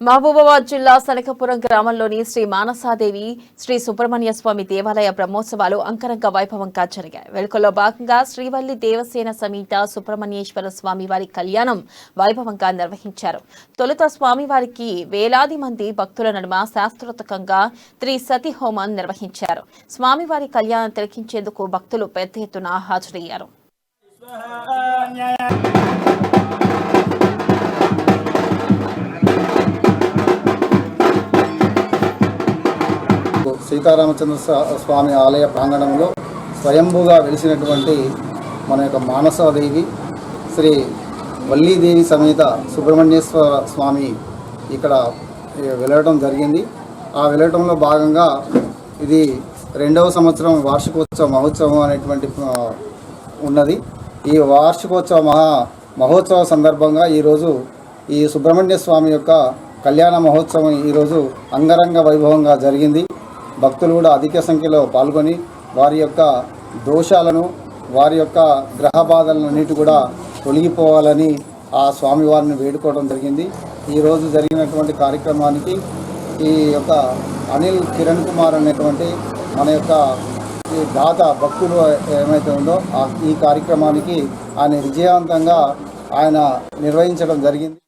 మహబూబాబాద్ జిల్లా సనకపురం గ్రామంలోని శ్రీ మానసాదేవి శ్రీ సుబ్రహ్మణ్య స్వామి దేవాలయ బ్రహ్మోత్సవాలు అంగరంగ వైభవంగా జరిగాయి. వేడుకల్లో భాగంగా శ్రీవల్లి దేవసేన సమేత సుబ్రహ్మణ్యేశ్వర స్వామివారి కళ్యాణం వైభవంగా నిర్వహించారు. తొలుత స్వామివారికి వేలాది మంది భక్తుల నడుమ శాస్త్రోక్తంగా త్రిసతి హోమం నిర్వహించారు. స్వామివారి కళ్యాణం తిలకించేందుకు భక్తులు పెద్ద ఎత్తున హాజరయ్యారు. సీతారామచంద్ర స్వామి ఆలయ ప్రాంగణంలో స్వయంభూగా వెలిసినటువంటి మన యొక్క మానసాదేవి శ్రీ వల్లీదేవి సమేత సుబ్రహ్మణ్యేశ్వర స్వామి ఇక్కడ వెళ్ళడం జరిగింది. ఆ వెళ్ళటంలో భాగంగా ఇది 2వ సంవత్సరం వార్షికోత్సవ మహోత్సవం అనేటువంటి ఉన్నది. ఈ వార్షికోత్సవ మహోత్సవ సందర్భంగా ఈరోజు ఈ సుబ్రహ్మణ్య స్వామి యొక్క కళ్యాణ మహోత్సవం ఈరోజు అంగరంగ వైభవంగా జరిగింది. భక్తులు కూడా అధిక సంఖ్యలో పాల్గొని వారి యొక్క దోషాలను వారి యొక్క గ్రహ బాధలన్నిటి కూడా తొలగిపోవాలని ఆ స్వామివారిని వేడుకోవడం జరిగింది. ఈరోజు జరిగినటువంటి కార్యక్రమానికి ఈ యొక్క అనిల్ కిరణ్ కుమార్ అనేటువంటి మన యొక్క ఈ దాత భక్తులు ఏమైతే ఉందో ఈ కార్యక్రమానికి ఆయన విజయవంతంగా నిర్వహించడం జరిగింది.